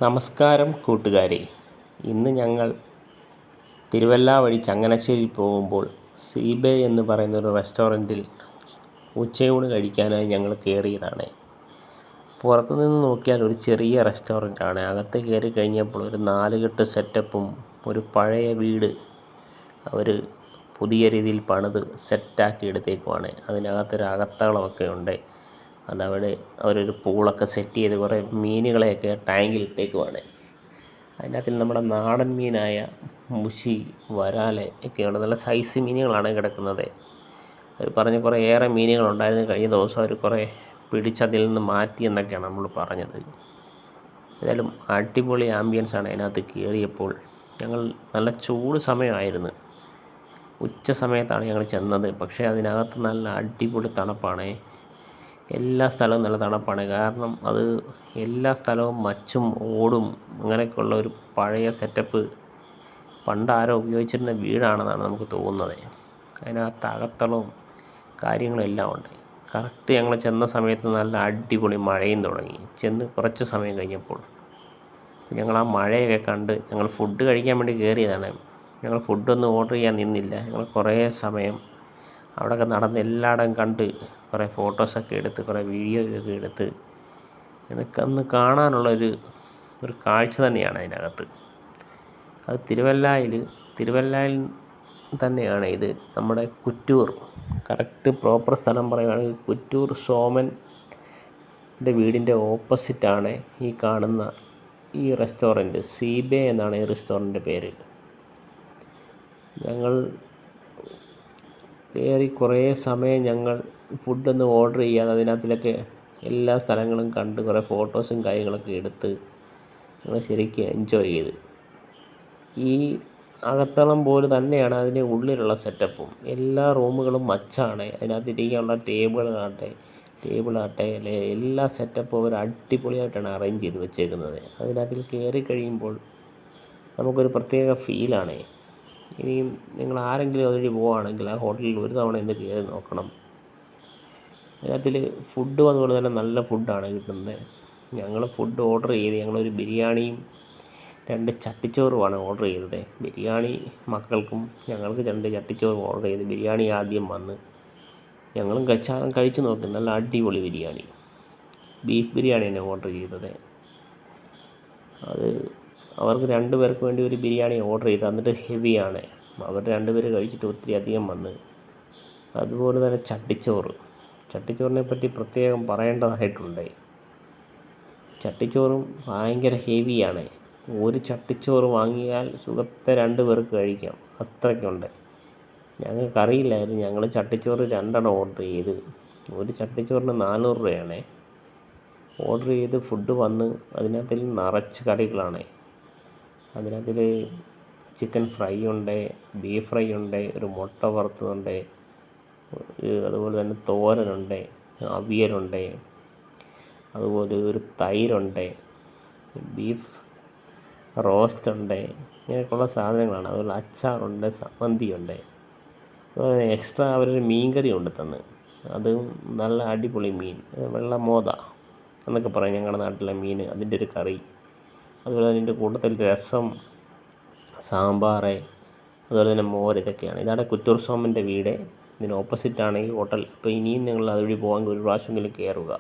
നമസ്കാരം കൂട്ടുകാരെ. ഇന്ന് ഞങ്ങൾ തിരുവല്ല വഴി ചങ്ങനാശ്ശേരി പോകുമ്പോൾ സീബേ എന്ന് പറയുന്നൊരു റെസ്റ്റോറൻറ്റിൽ ഉച്ചയൂണ് കഴിക്കാനായി ഞങ്ങൾ കയറിയതാണ്. പുറത്തുനിന്ന് നോക്കിയാൽ ഒരു ചെറിയ റെസ്റ്റോറൻറ്റാണ്. അകത്ത് കയറി കഴിഞ്ഞപ്പോൾ ഒരു 4 കെട്ട് സെറ്റപ്പും ഒരു പഴയ വീട് അവർ പുതിയ രീതിയിൽ പണിത് സെറ്റാക്കി എടുത്തേക്കുവാണ്. അതിനകത്തൊരു അകത്തളമൊക്കെ ഉണ്ട്. അതവിടെ അവരൊരു പൂളൊക്കെ സെറ്റ് ചെയ്ത് കുറേ മീനുകളെയൊക്കെ ടാങ്കിൽ ഇട്ടേക്കുവാണ്. അതിനകത്തിൽ നമ്മുടെ നാടൻ മീനായ മുഷി, വരാല് ഒക്കെയാണ്. നല്ല സൈസ് മീനുകളാണ് കിടക്കുന്നത്. അവർ പറഞ്ഞ കുറേ ഏറെ മീനുകളുണ്ടായിരുന്നു. കഴിഞ്ഞ ദിവസം അവർ കുറേ പിടിച്ചതിൽ നിന്ന് മാറ്റി എന്നൊക്കെയാണ് നമ്മൾ പറഞ്ഞത്. ഏതായാലും അടിപൊളി ആംബിയൻസാണ് അതിനകത്ത് കയറിയപ്പോൾ. ഞങ്ങൾ നല്ല ചൂട് സമയമായിരുന്നു. ഉച്ച സമയത്താണ് ഞങ്ങൾ ചെന്നത്. പക്ഷേ അതിനകത്ത് നല്ല അടിപൊളി തണുപ്പാണ്. എല്ലാ സ്ഥലവും നല്ല തണുപ്പാണ്. കാരണം അത് എല്ലാ സ്ഥലവും മച്ചും ഓടും അങ്ങനെയൊക്കെയുള്ള ഒരു പഴയ സെറ്റപ്പ്, പണ്ടാരോ ഉപയോഗിച്ചിരുന്ന വീടാണെന്നാണ് നമുക്ക് തോന്നുന്നത്. അതിനകത്ത് അകത്തളവും കാര്യങ്ങളും എല്ലാം ഉണ്ട്. കറക്റ്റ് ഞങ്ങൾ ചെന്ന സമയത്ത് നല്ല അടിപൊളി മഴയും തുടങ്ങി. ചെന്ന് കുറച്ച് സമയം കഴിഞ്ഞപ്പോൾ ഞങ്ങൾ ആ മഴയൊക്കെ കണ്ട് ഞങ്ങൾ ഫുഡ് കഴിക്കാൻ വേണ്ടി കയറിയതാണ്. ഞങ്ങൾ ഫുഡൊന്നും ഓർഡർ ചെയ്യാൻ നിന്നില്ല. ഞങ്ങൾ കുറേ സമയം അവിടെയൊക്കെ നടന്ന് എല്ലായിടം കണ്ട് കുറേ ഫോട്ടോസൊക്കെ എടുത്ത് കുറേ വീഡിയോയൊക്കെ എടുത്ത് എനിക്കന്ന് കാണാനുള്ളൊരു കാഴ്ച തന്നെയാണ് അതിനകത്ത്. അത് തിരുവല്ലയിൽ തന്നെയാണ്. ഇത് നമ്മുടെ കുറ്റൂർ, കറക്റ്റ് പ്രോപ്പർ സ്ഥലം പറയുകയാണെങ്കിൽ കുറ്റൂർ സോമൻ്റെ വീടിൻ്റെ ഓപ്പോസിറ്റാണ് ഈ കാണുന്ന ഈ റെസ്റ്റോറൻറ്റ്. സീബേ എന്നാണ് ഈ റെസ്റ്റോറൻറ്റിൻ്റെ പേര്. ഞങ്ങൾ കയറി കുറേ സമയം ഞങ്ങൾ ഫുഡൊന്നും ഓർഡർ ചെയ്യാതെ അതിനകത്തിലൊക്കെ എല്ലാ സ്ഥലങ്ങളും കണ്ട് കുറേ ഫോട്ടോസും കാര്യങ്ങളൊക്കെ എടുത്ത് ഞങ്ങൾ ശരിക്കും എൻജോയ് ചെയ്ത്. ഈ അകത്തളം പോലെ തന്നെയാണ് അതിൻ്റെ ഉള്ളിലുള്ള സെറ്റപ്പും. എല്ലാ റൂമുകളും മച്ചാണ്. അതിനകത്ത് ഇരിക്കാനുള്ള ടേബിളാട്ടെ എല്ലാ സെറ്റപ്പും അവർ അടിപൊളിയായിട്ടാണ് അറേഞ്ച് ചെയ്ത് വെച്ചേക്കുന്നത്. അതിനകത്തിൽ കയറി കഴിയുമ്പോൾ നമുക്കൊരു പ്രത്യേക ഫീലാണ്. ഇനിയും നിങ്ങൾ ആരെങ്കിലും അതുവഴി പോവുകയാണെങ്കിൽ ആ ഹോട്ടലിൽ ഒരു തവണ ഒന്ന് കയറി നോക്കണം. അതിനകത്തിൽ ഫുഡും അതുപോലെ തന്നെ നല്ല ഫുഡാണ് കിട്ടുന്നത്. ഞങ്ങൾ ഫുഡ് ഓർഡർ ചെയ്ത് ഞങ്ങളൊരു ബിരിയാണിയും 2 ചട്ടിച്ചോറുമാണ് ഓർഡർ ചെയ്തത്. ബിരിയാണി മക്കൾക്കും ഞങ്ങൾക്ക് 2 ചട്ടിച്ചോറും ഓർഡർ ചെയ്ത്. ബിരിയാണി ആദ്യം വന്ന് ഞങ്ങളും കഴിച്ചു നോക്കി. നല്ല അടിപൊളി ബിരിയാണി, ബീഫ് ബിരിയാണിയാണ് ഓർഡർ ചെയ്തത്. അത് അവർക്ക് 2 പേർക്ക് വേണ്ടി ഒരു ബിരിയാണി ഓർഡർ ചെയ്ത്. എന്നിട്ട് ഹെവിയാണ്. അവർ 2 പേര് കഴിച്ചിട്ട് ഒത്തിരി അധികം വന്ന്. അതുപോലെ തന്നെ ചട്ടിച്ചോറിനെ പറ്റി പ്രത്യേകം പറയേണ്ടതായിട്ടുണ്ട്. ചട്ടിച്ചോറും ഭയങ്കര ഹെവിയാണ്. ഒരു ചട്ടിച്ചോറ് വാങ്ങിയാൽ സുഖത്തെ 2 പേർക്ക് കഴിക്കാം, അത്രയ്ക്കുണ്ട്. ഞങ്ങൾക്കറിയില്ലായിരുന്നു. ഞങ്ങൾ ചട്ടിച്ചോറ് 2 ഓർഡർ ചെയ്ത്. ഒരു ചട്ടിച്ചോറിന് 400 രൂപയാണ്. ഓർഡർ ചെയ്ത് ഫുഡ് വന്ന് അതിനകത്തിൽ നിറച്ച് കറികളാണ്. അതിനകത്തിൽ ചിക്കൻ ഫ്രൈ ഉണ്ട്, ബീഫ് ഫ്രൈ ഉണ്ട്, ഒരു മുട്ട വറുത്തതുണ്ട്, അതുപോലെ തന്നെ തോരനുണ്ട്, അവിയലുണ്ട്, അതുപോലെ ഒരു തൈരുണ്ട്, ബീഫ് റോസ്റ്റ് ഉണ്ട്. ഇങ്ങനെയൊക്കെയുള്ള സാധനങ്ങളാണ്. അതുപോലെ അച്ചാറുണ്ട്, ചമ്മന്തിയുണ്ട്. അതുപോലെ എക്സ്ട്രാ അവരൊരു മീൻ കറി കൊണ്ട് തന്ന്. അതും നല്ല അടിപൊളി മീൻ, വെള്ള മോത എന്നൊക്കെ പറയും ഞങ്ങളുടെ നാട്ടിലെ മീൻ. അതിൻ്റെ ഒരു കറി, അതുപോലെ അതിൻ്റെ കൂട്ടത്തിൽ രസം, സാമ്പാർ, അതുപോലെ തന്നെ മോര്, ഇതൊക്കെയാണ്. ഇതാണ് കുറ്റൂർ സോമൻ്റെ വീട്. ഇതിന് ഓപ്പോസിറ്റാണ് ഈ ഹോട്ടൽ. അപ്പോൾ ഇനിയും നിങ്ങൾ അതുവഴി പോകാൻ ഒരു പ്രാവശ്യമെങ്കിലും കയറുക.